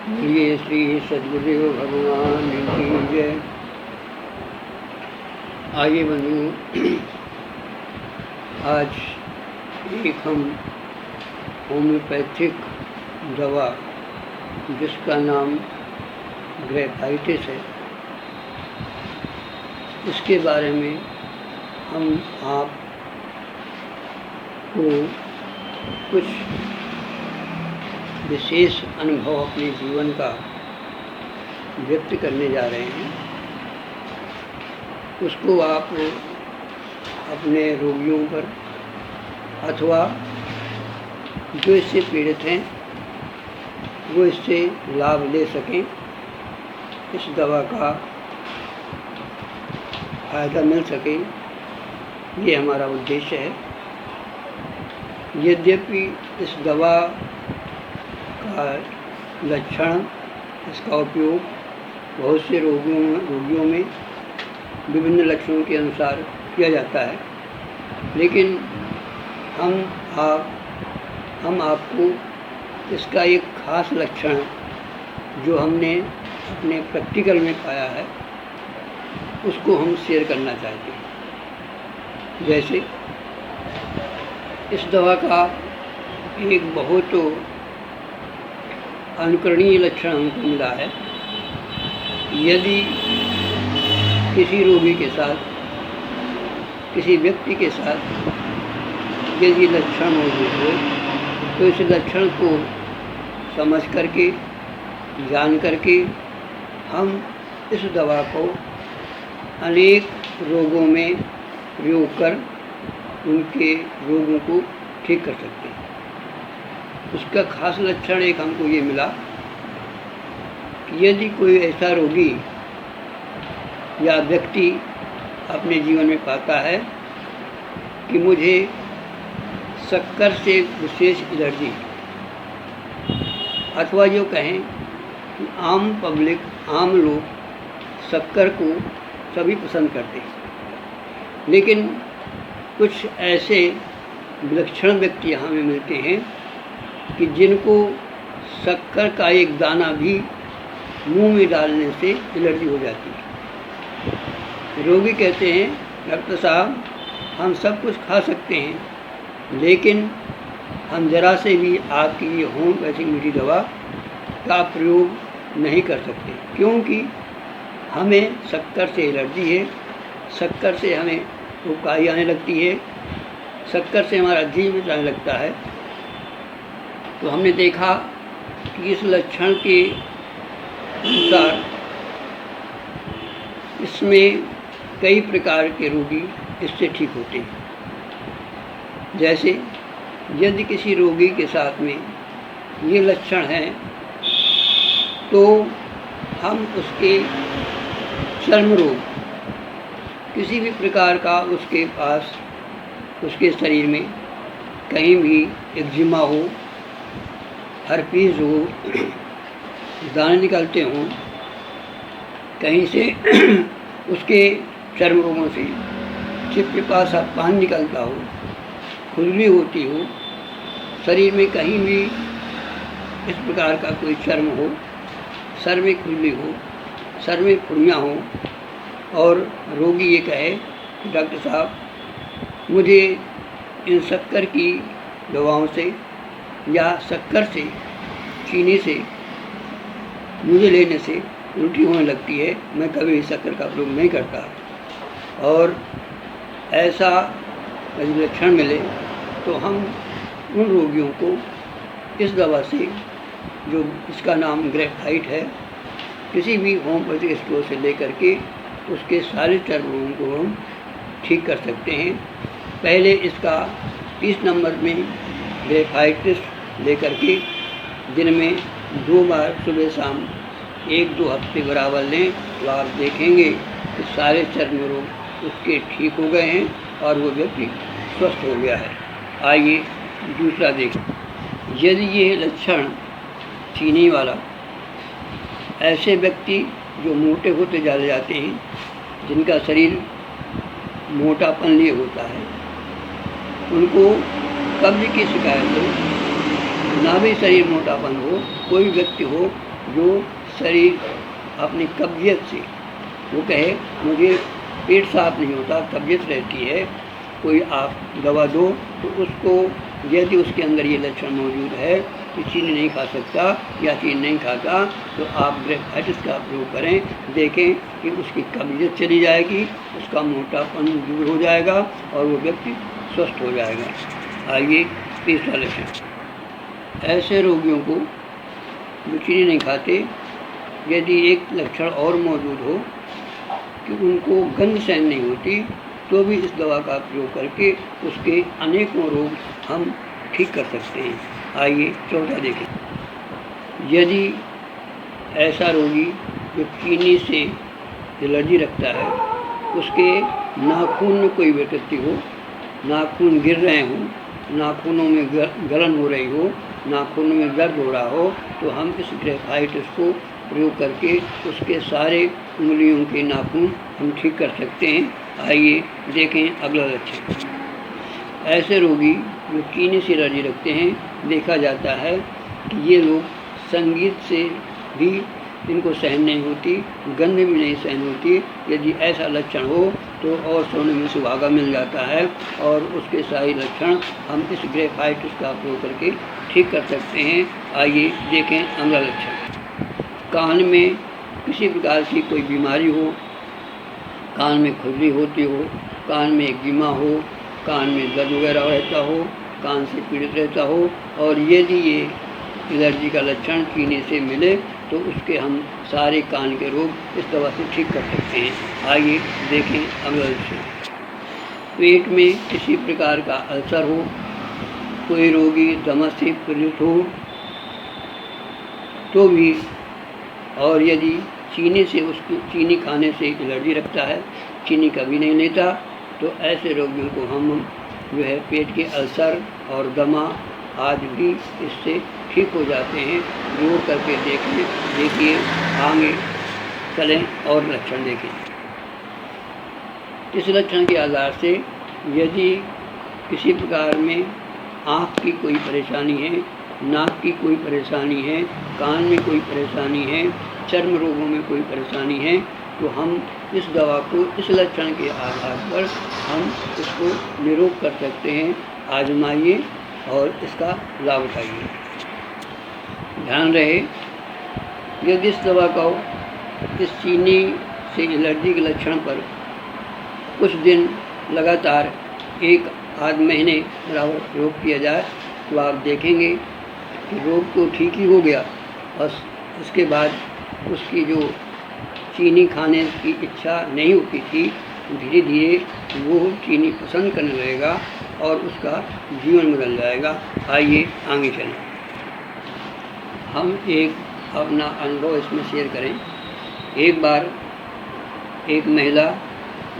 बोलिए श्री सद्गुरुदेव भगवान की जय। आइए बंधुओं, आज एक हम होम्योपैथिक दवा जिसका नाम ग्रेफाइटिस है, इसके बारे में हम आप को कुछ विशेष अनुभव अपने जीवन का व्यक्त करने जा रहे हैं। उसको आप अपने रोगियों पर अथवा जो इससे पीड़ित हैं वो इससे लाभ ले सकें, इस दवा का फ़ायदा मिल सके, ये हमारा उद्देश्य है। यद्यपि इस दवा का लक्षण, इसका उपयोग बहुत से रोगियों में विभिन्न लक्षणों के अनुसार किया जाता है, लेकिन हम आपको इसका एक खास लक्षण जो हमने अपने प्रैक्टिकल में पाया है उसको हम शेयर करना चाहते हैं। जैसे इस दवा का एक बहुत अनुकरणीय लक्षण हमको मिला है। यदि किसी रोगी के साथ, किसी व्यक्ति के साथ यदि लक्षण मौजूद हो तो इस लक्षण को समझ करके, जान करके हम इस दवा को अनेक रोगों में प्रयोग कर उनके रोगों को ठीक कर सकते हैं। उसका खास लक्षण एक हमको ये मिला कि यदि कोई ऐसा रोगी या व्यक्ति अपने जीवन में पाता है कि मुझे शक्कर से विशेष एलर्जी, अथवा जो कहें कि आम लोग शक्कर को सभी पसंद करते हैं, लेकिन कुछ ऐसे विलक्षण व्यक्ति हमें मिलते हैं कि जिनको शक्कर का एक दाना भी मुंह में डालने से एलर्जी हो जाती है। रोगी कहते हैं, डॉक्टर साहब हम सब कुछ खा सकते हैं, लेकिन हम ज़रा से भी आपकी ये होम्योपैथिक मीठी दवा का प्रयोग नहीं कर सकते, क्योंकि हमें शक्कर से एलर्जी है, शक्कर से हमें उबकाई आने लगती है, शक्कर से हमारा जी में जाने लगता है। तो हमने देखा कि इस लक्षण के अनुसार इसमें कई प्रकार के रोगी इससे ठीक होते हैं। जैसे यदि किसी रोगी के साथ में ये लक्षण हैं तो हम उसके चर्म रोग, किसी भी प्रकार का उसके पास, उसके शरीर में कहीं भी एक्जिमा हो, हर्पीज़ हो, दाने निकलते हों, कहीं से उसके चर्म रोगों से चिपचिपा सा पानी निकलता हो, खुजली होती हो, शरीर में कहीं भी इस प्रकार का कोई चर्म हो, सर में खुजली हो, सर में फुड़ियाँ हो, और रोगी ये कहे कि डॉक्टर साहब मुझे इन शक्कर की दवाओं से या शक्कर से, चीनी से मुझे लेने से उल्टी होने लगती है, मैं कभी शक्कर का प्रयोग नहीं करता। और ऐसा यदि लक्षण मिले तो हम उन रोगियों को इस दवा से, जो इसका नाम ग्रेफाइट है, किसी भी होम्योपैथिक स्टोर से लेकर के उसके सारे चर्म रोगों को हम ठीक कर सकते हैं। पहले इसका 30 नंबर में ग्रेफाइटिस लेकर के दिन में 2 बार सुबह शाम 1-2 हफ्ते बराबर लें तो आप देखेंगे कि सारे चर्म रोग उसके ठीक हो गए हैं और वो व्यक्ति स्वस्थ हो गया है। आइए दूसरा देखें। यदि ये लक्षण चीनी वाला, ऐसे व्यक्ति जो मोटे होते चले जाते हैं, जिनका शरीर मोटापन लिए होता है, उनको कब्ज की शिकायत हो, ना भी शरीर मोटापन हो, कोई व्यक्ति हो जो शरीर अपनी कब्जियत से, वो कहे मुझे पेट साफ नहीं होता, कब्जियत रहती है, कोई आप दवा दो, तो उसको यदि उसके अंदर ये लक्षण मौजूद है कि चीनी नहीं खा सकता या चीनी नहीं खाता, तो आप ग्रेफाइटिस का प्रयोग करें, देखें कि उसकी कब्जियत चली जाएगी, उसका मोटापन दूर हो जाएगा और वो व्यक्ति स्वस्थ हो जाएगा। आइए तीसरा लक्षण। ऐसे रोगियों को जो चीनी नहीं खाते, यदि एक लक्षण और मौजूद हो कि उनको गंध सहन नहीं होती, तो भी इस दवा का प्रयोग करके उसके अनेकों रोग हम ठीक कर सकते हैं। आइए चौथा देखें। यदि ऐसा रोगी जो चीनी से एलर्जी रखता है, उसके नाखून में कोई विकृति हो, नाखून गिर रहे हों, नाखूनों में गलन हो रही हो, नाखूनों में दर्द हो रहा हो, तो हम इस ग्रेफाइटिस को प्रयोग करके उसके सारे उंगलियों के नाखून हम ठीक कर सकते हैं। आइए देखें अगला लक्षण। ऐसे रोगी जो चीनी से एलर्जी रखते हैं, देखा जाता है कि ये लोग संगीत से भी इनको सहन नहीं होती, गंध भी नहीं सहन होती। यदि ऐसा लक्षण हो तो और सोने में सुहागा मिल जाता है और उसके सारे लक्षण हम इस ग्रेफाइटिस का प्रयोग करके ठीक कर सकते हैं। आइए देखें अगला लक्षण। कान में किसी प्रकार की कोई बीमारी हो, कान में खुजली होती हो, कान में एक्जिमा हो, कान में दर्द वगैरह रहता हो, कान से पीड़ित रहता हो, और यदि ये एलर्जी का लक्षण चीनी से मिले तो उसके हम सारे कान के रोग इस दवा से ठीक कर सकते हैं। आइए देखें अगला लक्षण। पेट में किसी प्रकार का अल्सर हो, कोई रोगी दमा से पीड़ित हो तो भी, और यदि चीनी से उसको चीनी खाने से एलर्जी रखता है, चीनी कभी नहीं लेता, तो ऐसे रोगियों को हम जो है पेट के अल्सर और दमा आदि भी इससे ठीक हो जाते हैं। प्रयोग करके देखिए आगे चलें और लक्षण देखें। इस लक्षण के आधार से यदि किसी प्रकार में आँख की कोई परेशानी है, नाक की कोई परेशानी है, कान में कोई परेशानी है, चर्म रोगों में कोई परेशानी है, तो हम इस दवा को इस लक्षण के आधार पर हम इसको निरोग कर सकते हैं। आजमाइए और इसका लाभ उठाइए। ध्यान रहे, यदि इस दवा का इस चीनी से एलर्जी के लक्षण पर कुछ दिन लगातार 1-8 महीने बराबर प्रयोग किया जाए, तो आप देखेंगे कि रोग तो ठीक ही हो गया, और उसके बाद उसकी जो चीनी खाने की इच्छा नहीं होती थी, धीरे धीरे वो चीनी पसंद करने लगेगा और उसका जीवन बदल जाएगा। आइए आगे चलें। हम एक अपना अनुभव इसमें शेयर करें। एक बार एक महिला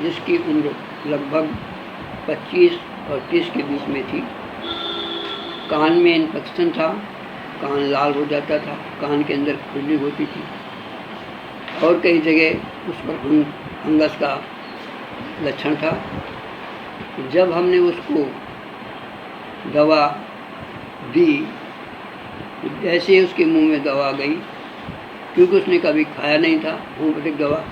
जिसकी उम्र लगभग 25 और 30 के बीच में थी, कान में इन्फेक्शन था, कान लाल हो जाता था, कान के अंदर खुजली होती थी और कई जगह उस पर फंगस का लक्षण था। जब हमने उसको दवा दी, जैसे उसके मुंह में दवा गई, क्योंकि उसने कभी खाया नहीं था होम्योपैथिक दवा,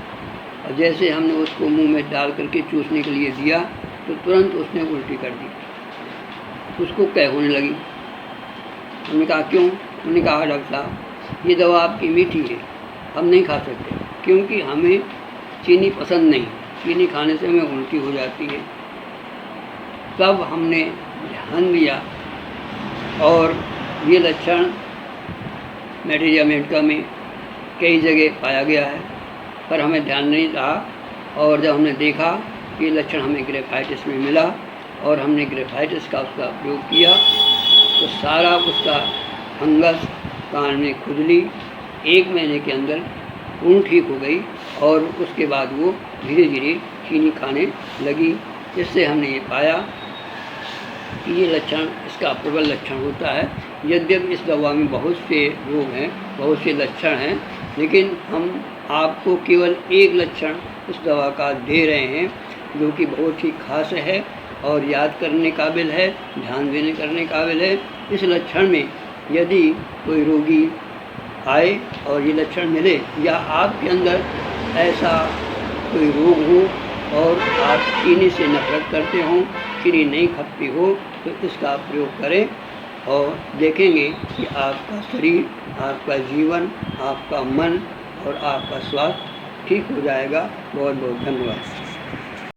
और जैसे हमने उसको मुंह में डाल करके चूसने के लिए दिया तो तुरंत उसने उल्टी कर दी, उसको कै होने लगी। हमने कहा क्यों? उन्होंने कहा डॉक्टर साहब ये दवा आपकी मीठी है, हम नहीं खा सकते क्योंकि हमें चीनी पसंद नहीं, चीनी खाने से हमें उल्टी हो जाती है। तब हमने ध्यान दिया और ये लक्षण मैटेरिया मेडिका में कई जगह पाया गया है, पर हमें ध्यान नहीं रहा, और जब हमने देखा कि लक्षण हमें ग्रेफाइटिस में मिला और हमने ग्रेफाइटिस का उसका प्रयोग किया, तो सारा उसका फंगस, कान में खुजली 1 महीने के अंदर पूर्ण ठीक हो गई और उसके बाद वो धीरे धीरे चीनी खाने लगी। इससे हमने ये पाया कि ये लक्षण इसका प्रबल लक्षण होता है। यद्यपि इस दवा में बहुत से रोग हैं, बहुत से लक्षण हैं, लेकिन हम आपको केवल एक लक्षण इस दवा का दे रहे हैं जो कि बहुत ही खास है और याद करने काबिल है, ध्यान देने करने काबिल है। इस लक्षण में यदि कोई रोगी आए और ये लक्षण मिले, या आपके अंदर ऐसा कोई रोग हो और आप चीनी से नफरत करते हों, चीनी नहीं खपती हो, तो इसका आप प्रयोग करें और देखेंगे कि आपका शरीर, आपका जीवन, आपका मन और आपका स्वास्थ्य ठीक हो जाएगा। बहुत बहुत धन्यवाद।